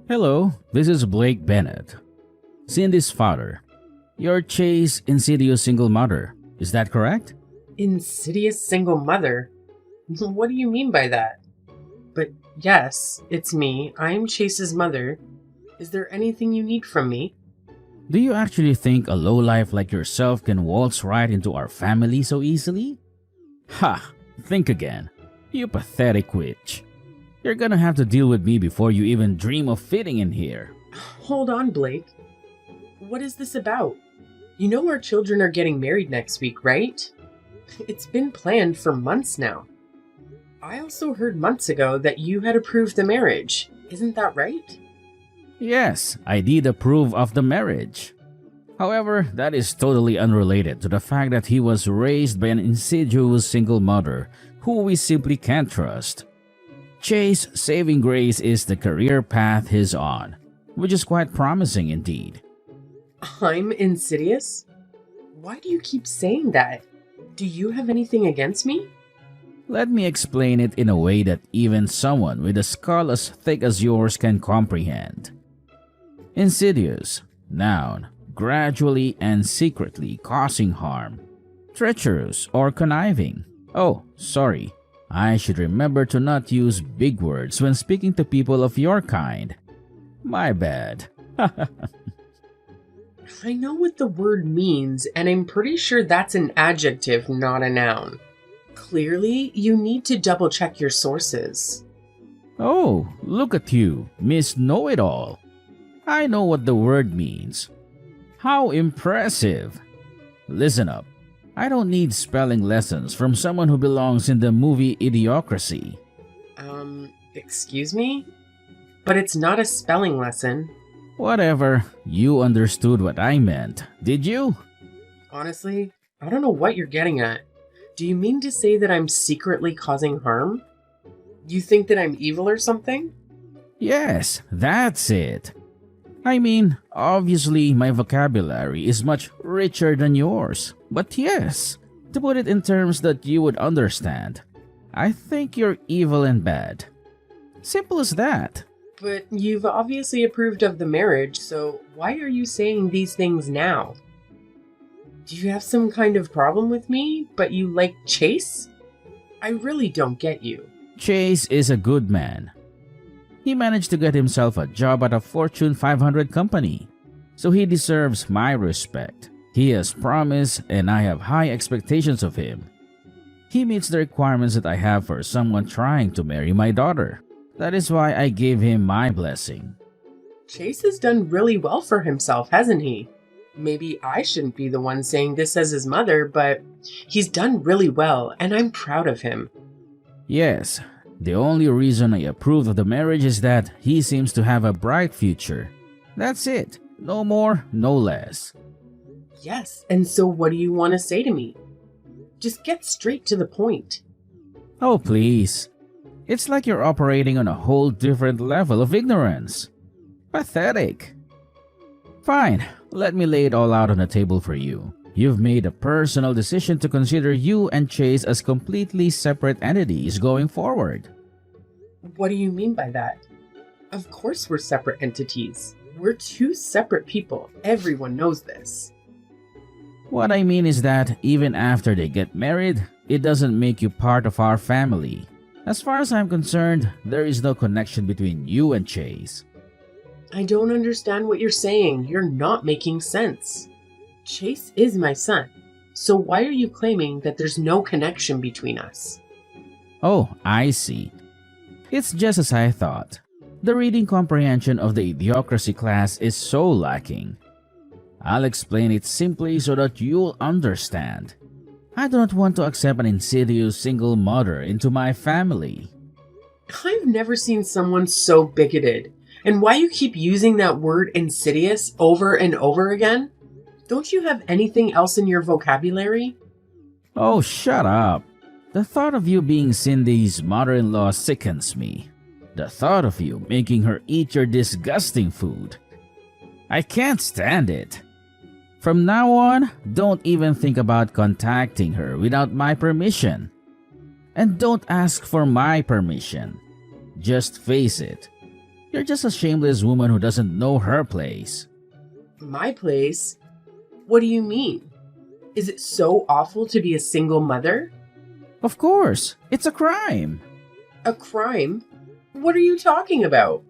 Hello, this is Blake Bennett, Cindy's father. You're Chase Insidious single mother, is that correct? Insidious single mother? What do you mean by that? But yes, it's me. I'm Chase's mother. Is there anything you need from me? Do you actually think a lowlife like yourself can waltz right into our family so easily? Ha! Think again. You pathetic witch. You're gonna have to deal with me before you even dream of fitting in here. Hold on, Blake. What is this about? You know our children are getting married next week, right? It's been planned for months now. I also heard months ago that you had approved the marriage. Isn't that right? Yes, I did approve of the marriage. However, that is totally unrelated to the fact that he was raised by an insidious single mother who we simply can't trust. Chase saving grace is the career path he's on, which is quite promising indeed. I'm insidious? Why do you keep saying that? Do you have anything against me? Let me explain it in a way that even someone with a skull as thick as yours can comprehend. Insidious, noun, gradually and secretly causing harm. Treacherous or conniving. Oh, sorry. I should remember to not use big words when speaking to people of your kind. My bad. I know what the word means, and I'm pretty sure that's an adjective, not a noun. Clearly, you need to double check your sources. Oh, look at you, Miss Know-It-All. I know what the word means. How impressive! Listen up. I don't need spelling lessons from someone who belongs in the movie Idiocracy. Excuse me? But it's not a spelling lesson. Whatever, you understood what I meant, did you? Honestly, I don't know what you're getting at. Do you mean to say that I'm secretly causing harm? You think that I'm evil or something? Yes, that's it. I mean, obviously my vocabulary is much richer than yours. But yes, to put it in terms that you would understand, I think you're evil and bad. Simple as that. But you've obviously approved of the marriage, so why are you saying these things now? Do you have some kind of problem with me, but you like Chase? I really don't get you. Chase is a good man. He managed to get himself a job at a Fortune 500 company, so he deserves my respect. He has promise and I have high expectations of him. He meets the requirements that I have for someone trying to marry my daughter. That is why I gave him my blessing. Chase has done really well for himself, hasn't he? Maybe I shouldn't be the one saying this as his mother, but he's done really well and I'm proud of him. Yes, the only reason I approved of the marriage is that he seems to have a bright future. That's it. No more, no less. Yes, and so what do you want to say to me? Just get straight to the point. Oh, please. It's like you're operating on a whole different level of ignorance. Pathetic. Fine, let me lay it all out on the table for you. You've made a personal decision to consider you and Chase as completely separate entities going forward. What do you mean by that? Of course we're separate entities. We're two separate people. Everyone knows this. What I mean is that even after they get married, it doesn't make you part of our family. As far as I'm concerned, there is no connection between you and Chase. I don't understand what you're saying. You're not making sense. Chase is my son. So why are you claiming that there's no connection between us? Oh, I see. It's just as I thought. The reading comprehension of the Idiocracy class is so lacking. I'll explain it simply so that you'll understand. I do not want to accept an insidious single mother into my family. I've never seen someone so bigoted. And why you keep using that word insidious over and over again? Don't you have anything else in your vocabulary? Oh, shut up. The thought of you being Cindy's mother-in-law sickens me. The thought of you making her eat your disgusting food. I can't stand it. From now on, don't even think about contacting her without my permission. And don't ask for my permission. Just face it. You're just a shameless woman who doesn't know her place. My place? What do you mean? Is it so awful to be a single mother? Of course, it's a crime. A crime? What are you talking about?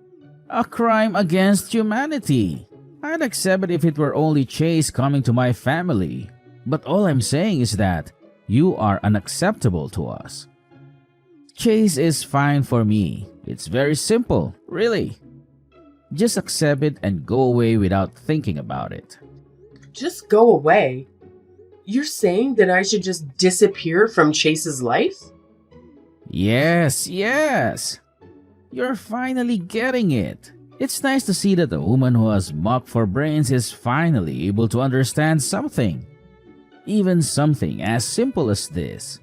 A crime against humanity. I'd accept it if it were only Chase coming to my family. But all I'm saying is that you are unacceptable to us. Chase is fine for me. It's very simple, really. Just accept it and go away without thinking about it. Just go away? You're saying that I should just disappear from Chase's life? Yes, yes. You're finally getting it. It's nice to see that a woman who has muck for brains is finally able to understand something. Even something as simple as this.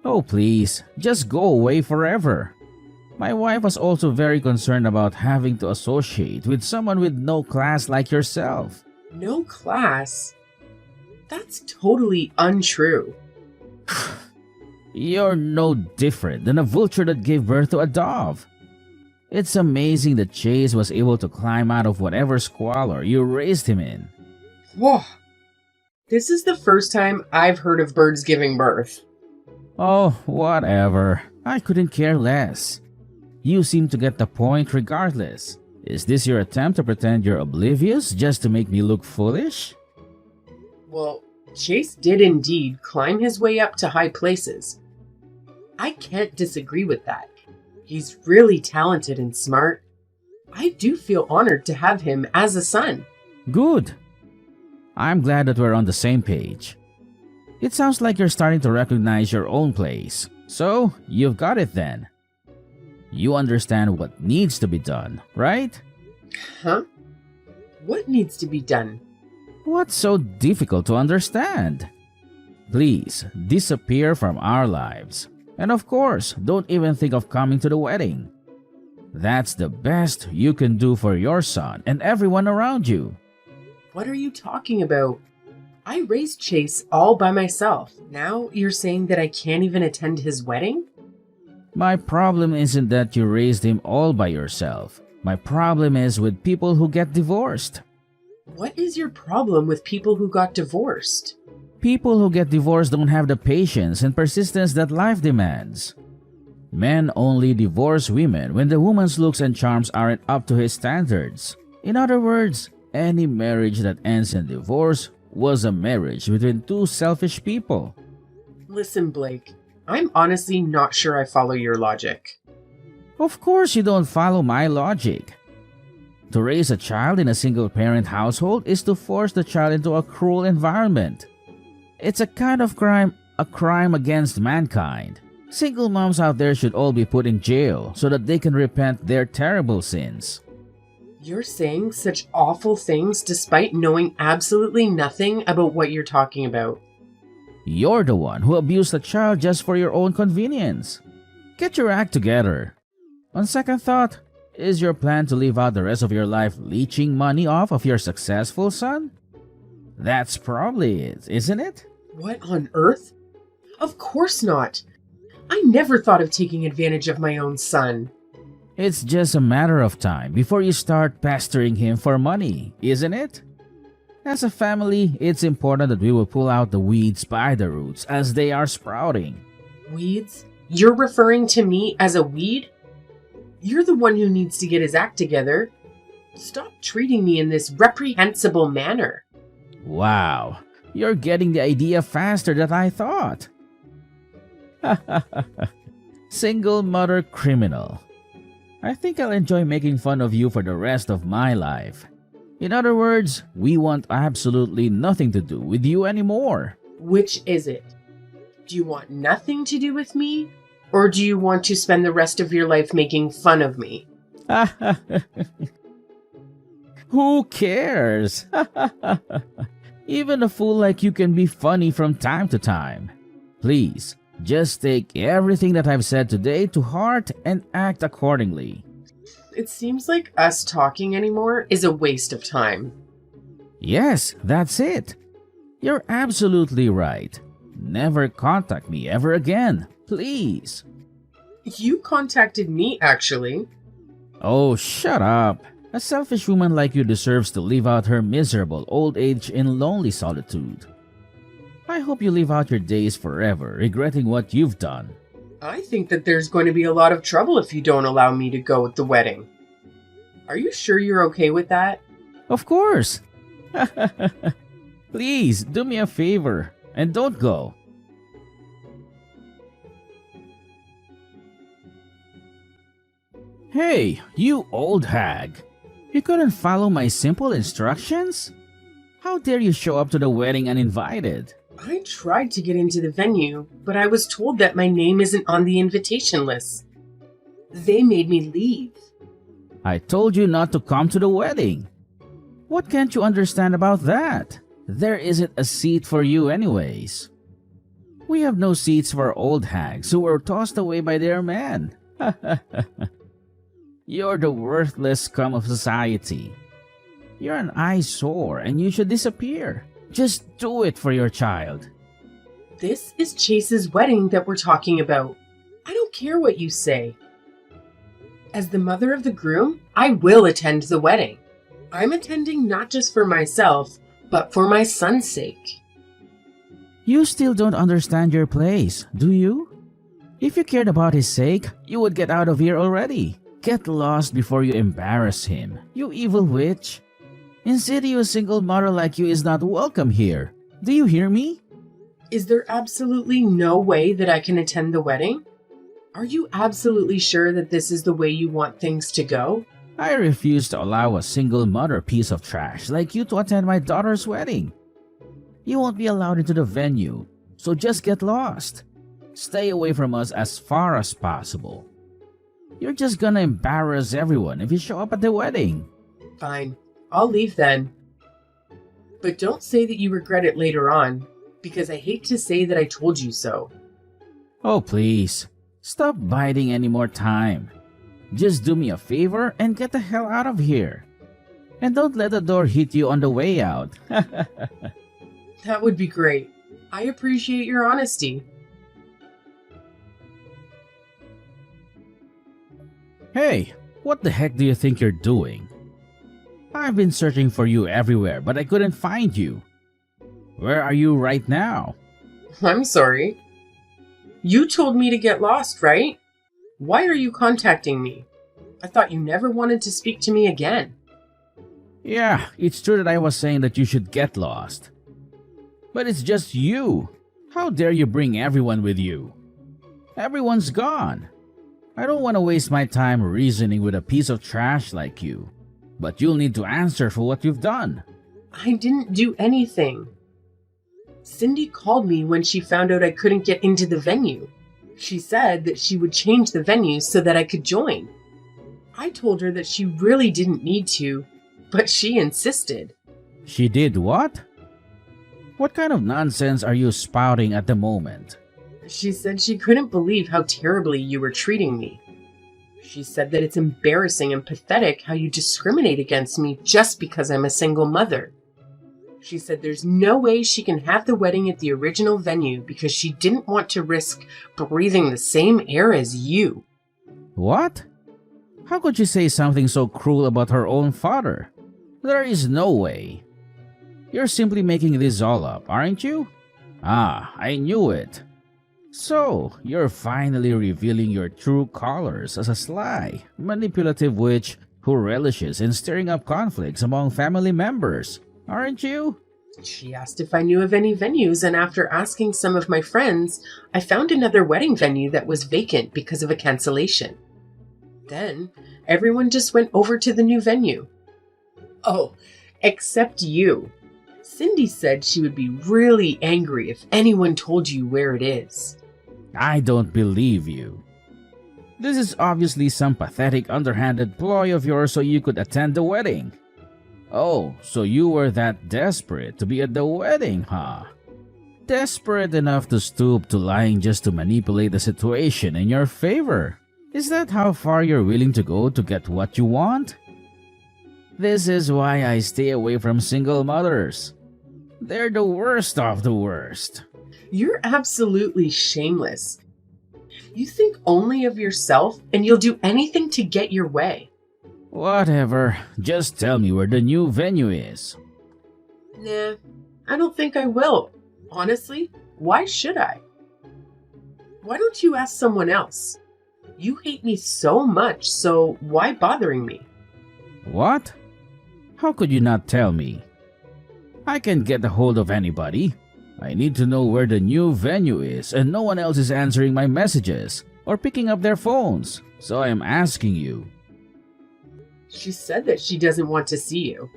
Oh please, just go away forever. My wife was also very concerned about having to associate with someone with no class like yourself. No class? That's totally untrue. You're no different than a vulture that gave birth to a dove. It's amazing that Chase was able to climb out of whatever squalor you raised him in. Whoa. This is the first time I've heard of birds giving birth. Oh, whatever. I couldn't care less. You seem to get the point regardless. Is this your attempt to pretend you're oblivious just to make me look foolish? Well, Chase did indeed climb his way up to high places. I can't disagree with that. He's really talented and smart. I do feel honored to have him as a son. Good. I'm glad that we're on the same page. It sounds like you're starting to recognize your own place. So, you've got it then. You understand what needs to be done, right? Huh? What needs to be done? What's so difficult to understand? Please, disappear from our lives. And of course, don't even think of coming to the wedding. That's the best you can do for your son and everyone around you. What are you talking about? I raised Chase all by myself. Now you're saying that I can't even attend his wedding? My problem isn't that you raised him all by yourself. My problem is with people who get divorced. What is your problem with people who got divorced? People who get divorced don't have the patience and persistence that life demands. Men only divorce women when the woman's looks and charms aren't up to his standards. In other words, any marriage that ends in divorce was a marriage between two selfish people. Listen, Blake, I'm honestly not sure I follow your logic. Of course you don't follow my logic. To raise a child in a single-parent household is to force the child into a cruel environment. It's a kind of crime, a crime against mankind. Single moms out there should all be put in jail so that they can repent their terrible sins. You're saying such awful things despite knowing absolutely nothing about what you're talking about. You're the one who abused a child just for your own convenience. Get your act together. On second thought, is your plan to live out the rest of your life leeching money off of your successful son? That's probably it, isn't it? What on earth? Of course not. I never thought of taking advantage of my own son. It's just a matter of time before you start pestering him for money, isn't it? As a family, it's important that we will pull out the weeds by the roots as they are sprouting. Weeds? You're referring to me as a weed? You're the one who needs to get his act together. Stop treating me in this reprehensible manner. Wow, you're getting the idea faster than I thought. Single mother criminal. I think I'll enjoy making fun of you for the rest of my life. In other words, we want absolutely nothing to do with you anymore. Which is it? Do you want nothing to do with me? Or do you want to spend the rest of your life making fun of me? Who cares? Even a fool like you can be funny from time to time. Please, just take everything that I've said today to heart and act accordingly. It seems like us talking anymore is a waste of time. Yes, that's it. You're absolutely right. Never contact me ever again, please. You contacted me, actually. Oh, shut up. A selfish woman like you deserves to live out her miserable old age in lonely solitude. I hope you live out your days forever, regretting what you've done. I think that there's going to be a lot of trouble if you don't allow me to go at the wedding. Are you sure you're okay with that? Of course. Please, do me a favor and don't go. Hey, you old hag. You couldn't follow my simple instructions? How dare you show up to the wedding uninvited? I tried to get into the venue, but I was told that my name isn't on the invitation list. They made me leave. I told you not to come to the wedding. What can't you understand about that? There isn't a seat for you anyways. We have no seats for old hags who were tossed away by their men. You're the worthless scum of society. You're an eyesore and you should disappear. Just do it for your child. This is Chase's wedding that we're talking about. I don't care what you say. As the mother of the groom, I will attend the wedding. I'm attending not just for myself, but for my son's sake. You still don't understand your place, do you? If you cared about his sake, you would get out of here already. Get lost before you embarrass him, you evil witch. Insidious single mother like you is not welcome here. Do you hear me? Is there absolutely no way that I can attend the wedding? Are you absolutely sure that this is the way you want things to go? I refuse to allow a single mother piece of trash like you to attend my daughter's wedding. You won't be allowed into the venue, so just get lost. Stay away from us as far as possible. You're just gonna embarrass everyone if you show up at the wedding. Fine, I'll leave then. But don't say that you regret it later on, because I hate to say that I told you so. Oh please, stop biding any more time. Just do me a favor and get the hell out of here. And don't let the door hit you on the way out. That would be great. I appreciate your honesty. Hey, what the heck do you think you're doing? I've been searching for you everywhere, but I couldn't find you. Where are you right now? I'm sorry. You told me to get lost, right? Why are you contacting me? I thought you never wanted to speak to me again. Yeah, it's true that I was saying that you should get lost. But it's just you. How dare you bring everyone with you? Everyone's gone. I don't want to waste my time reasoning with a piece of trash like you. But you'll need to answer for what you've done. I didn't do anything. Cindy called me when she found out I couldn't get into the venue. She said that she would change the venue so that I could join. I told her that she really didn't need to, but she insisted. She did what? What kind of nonsense are you spouting at the moment? She said she couldn't believe how terribly you were treating me. She said that it's embarrassing and pathetic how you discriminate against me just because I'm a single mother. She said there's no way she can have the wedding at the original venue because she didn't want to risk breathing the same air as you. What? How could you say something so cruel about her own father? There is no way. You're simply making this all up, aren't you? Ah, I knew it. So, you're finally revealing your true colors as a sly, manipulative witch who relishes in stirring up conflicts among family members, aren't you? She asked if I knew of any venues, and after asking some of my friends, I found another wedding venue that was vacant because of a cancellation. Then, everyone just went over to the new venue. Oh, except you. Cindy said she would be really angry if anyone told you where it is. I don't believe you. This is obviously some pathetic underhanded ploy of yours so you could attend the wedding. Oh, so you were that desperate to be at the wedding, huh? Desperate enough to stoop to lying just to manipulate the situation in your favor. Is that how far you're willing to go to get what you want? This is why I stay away from single mothers. They're the worst of the worst. You're absolutely shameless. You think only of yourself, and you'll do anything to get your way. Whatever, just tell me where the new venue is. Nah, I don't think I will. Honestly, why should I? Why don't you ask someone else? You hate me so much, so why bothering me? What? How could you not tell me? I can't get a hold of anybody. I need to know where the new venue is, and no one else is answering my messages or picking up their phones, so I am asking you. She said that she doesn't want to see you.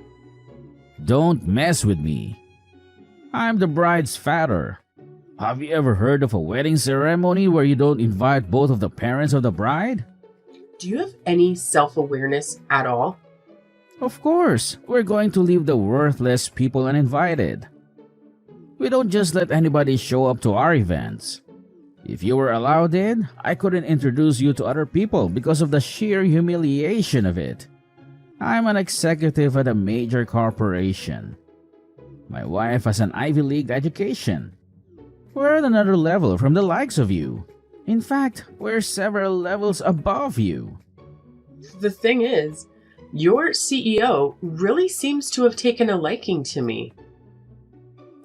Don't mess with me. I'm the bride's father. Have you ever heard of a wedding ceremony where you don't invite both of the parents of the bride? Do you have any self-awareness at all? Of course, we're going to leave the worthless people uninvited. We don't just let anybody show up to our events. If you were allowed in, I couldn't introduce you to other people because of the sheer humiliation of it. I'm an executive at a major corporation. My wife has an Ivy League education. We're at another level from the likes of you. In fact, we're several levels above you. The thing is, your CEO really seems to have taken a liking to me.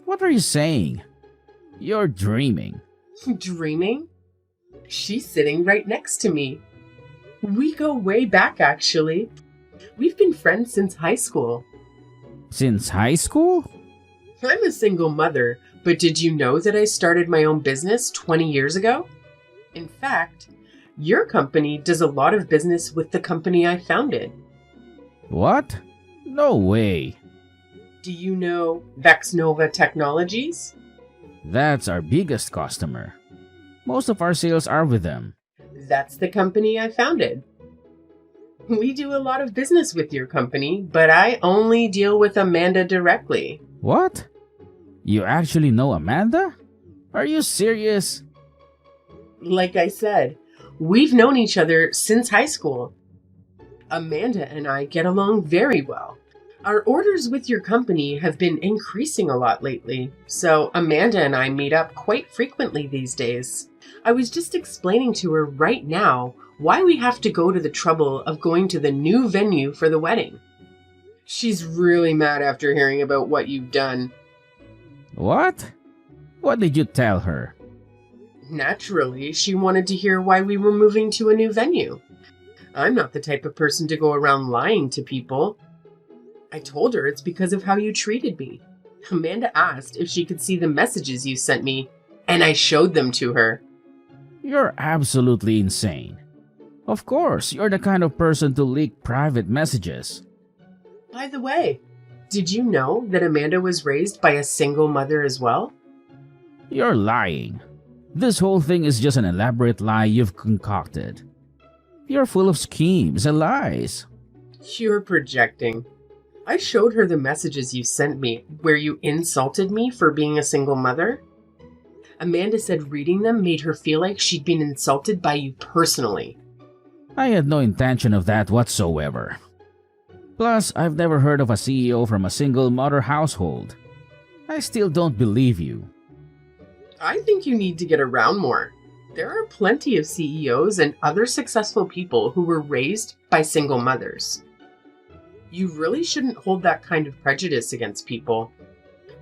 What are you saying? You're dreaming. Dreaming? She's sitting right next to me. We go way back, actually. We've been friends since high school. Since high school? I'm a single mother, but did you know that I started my own business 20 years ago? In fact, your company does a lot of business with the company I founded. What? No way. Do you know Vexnova Technologies? That's our biggest customer. Most of our sales are with them. That's the company I founded. We do a lot of business with your company, but I only deal with Amanda directly. What? You actually know Amanda? Are you serious? Like I said, we've known each other since high school. Amanda and I get along very well. Our orders with your company have been increasing a lot lately, so Amanda and I meet up quite frequently these days. I was just explaining to her right now why we have to go to the trouble of going to the new venue for the wedding. She's really mad after hearing about what you've done. What? What did you tell her? Naturally, she wanted to hear why we were moving to a new venue. I'm not the type of person to go around lying to people. I told her it's because of how you treated me. Amanda asked if she could see the messages you sent me, and I showed them to her. You're absolutely insane. Of course, you're the kind of person to leak private messages. By the way, did you know that Amanda was raised by a single mother as well? You're lying. This whole thing is just an elaborate lie you've concocted. You're full of schemes and lies. You're projecting. I showed her the messages you sent me where you insulted me for being a single mother. Amanda said reading them made her feel like she'd been insulted by you personally. I had no intention of that whatsoever. Plus, I've never heard of a CEO from a single mother household. I still don't believe you. I think you need to get around more. There are plenty of CEOs and other successful people who were raised by single mothers. You really shouldn't hold that kind of prejudice against people.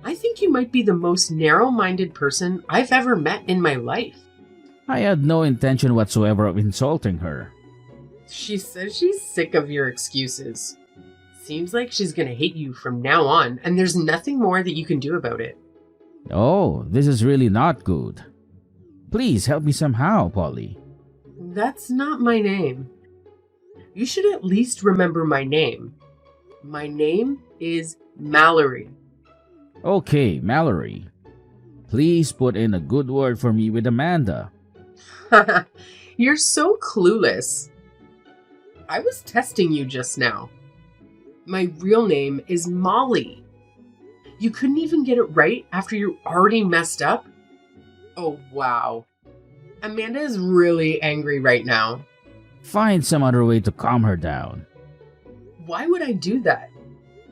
I think you might be the most narrow-minded person I've ever met in my life. I had no intention whatsoever of insulting her. She says she's sick of your excuses. Seems like she's gonna hate you from now on, and there's nothing more that you can do about it. Oh, this is really not good. Please help me somehow, Polly. That's not my name. You should at least remember my name. My name is Mallory. Okay, Mallory. Please put in a good word for me with Amanda. You're so clueless. I was testing you just now. My real name is Molly. You couldn't even get it right after you already messed up? Oh, wow. Amanda is really angry right now. Find some other way to calm her down. Why would I do that?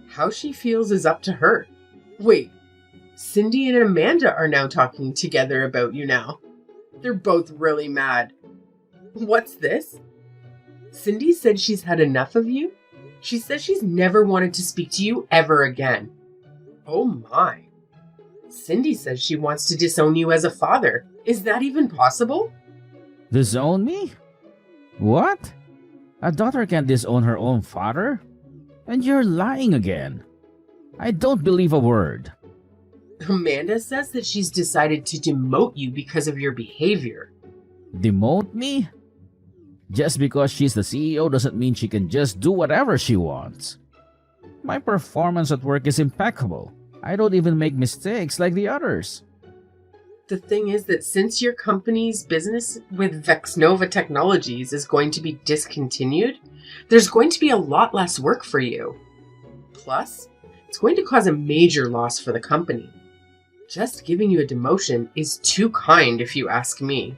How she feels is up to her. Wait, Cindy and Amanda are now talking together about you now. They're both really mad. What's this? Cindy said she's had enough of you, She says she's never wanted to speak to you ever again. Oh my. Cindy says she wants to disown you as a father. Is that even possible? Disown me? What? A daughter can't disown her own father? And you're lying again. I don't believe a word. Amanda says that she's decided to demote you because of your behavior. Demote me? Just because she's the CEO doesn't mean she can just do whatever she wants. My performance at work is impeccable. I don't even make mistakes like the others. The thing is that since your company's business with Vexnova Technologies is going to be discontinued, there's going to be a lot less work for you. Plus, it's going to cause a major loss for the company. Just giving you a demotion is too kind if you ask me.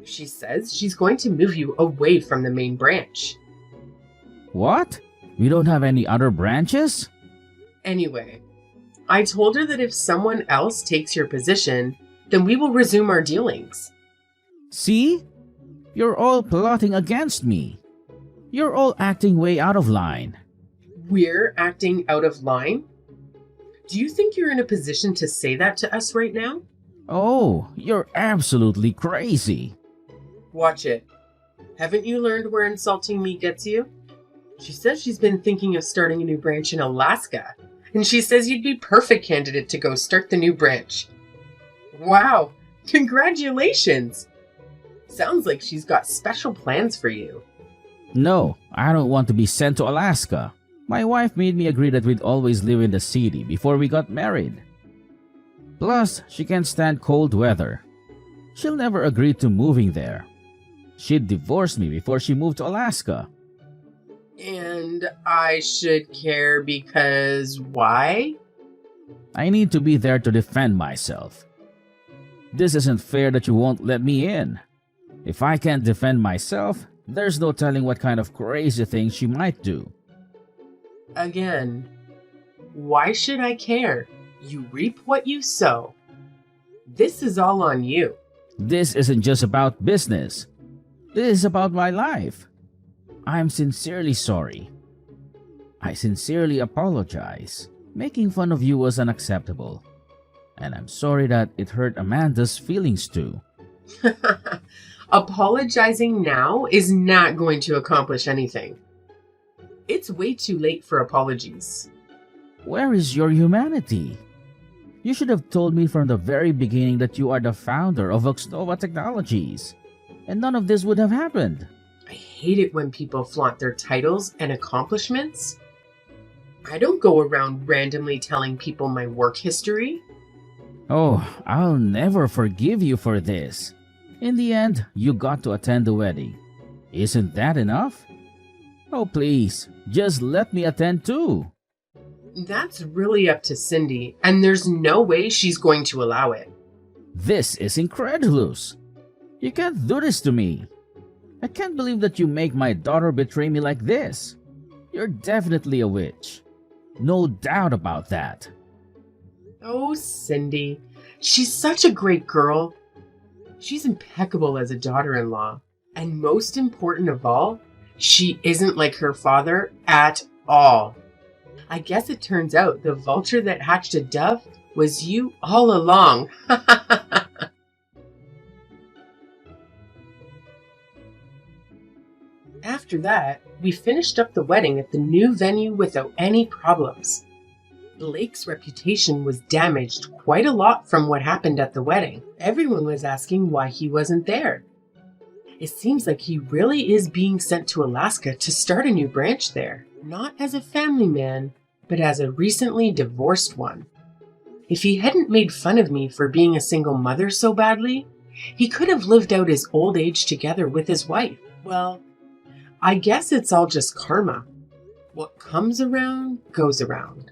She says she's going to move you away from the main branch. What? We don't have any other branches? Anyway, I told her that if someone else takes your position, then we will resume our dealings. See? You're all plotting against me. You're all acting way out of line. We're acting out of line? Do you think you're in a position to say that to us right now? Oh, you're absolutely crazy. Watch it. Haven't you learned where insulting me gets you? She says she's been thinking of starting a new branch in Alaska, and she says you'd be perfect candidate to go start the new branch. Wow, congratulations! Sounds like she's got special plans for you. No, I don't want to be sent to Alaska. My wife made me agree that we'd always live in the city before we got married. Plus, she can't stand cold weather. She'll never agree to moving there. She'd divorce me before she moved to Alaska. And I should care because why? I need to be there to defend myself. This isn't fair that you won't let me in. If I can't defend myself, there's no telling what kind of crazy things she might do. Again, why should I care? You reap what you sow. This is all on you. This isn't just about business. This is about my life. I'm sincerely sorry. I sincerely apologize. Making fun of you was unacceptable. And I'm sorry that it hurt Amanda's feelings too. Apologizing now is not going to accomplish anything. It's way too late for apologies. Where is your humanity? You should have told me from the very beginning that you are the founder of Vexnova Technologies, and none of this would have happened. I hate it when people flaunt their titles and accomplishments. I don't go around randomly telling people my work history. Oh, I'll never forgive you for this. In the end, you got to attend the wedding. Isn't that enough? Oh, please, just let me attend too. That's really up to Cindy, and there's no way she's going to allow it. This is incredulous. You can't do this to me. I can't believe that you make my daughter betray me like this. You're definitely a witch. No doubt about that. Oh, Cindy. She's such a great girl. She's impeccable as a daughter-in-law. And most important of all, she isn't like her father at all. I guess it turns out the vulture that hatched a dove was you all along. After that, we finished up the wedding at the new venue without any problems. Blake's reputation was damaged quite a lot from what happened at the wedding. Everyone was asking why he wasn't there. It seems like he really is being sent to Alaska to start a new branch there, not as a family man, but as a recently divorced one. If he hadn't made fun of me for being a single mother so badly, he could have lived out his old age together with his wife. Well, I guess it's all just karma. What comes around goes around.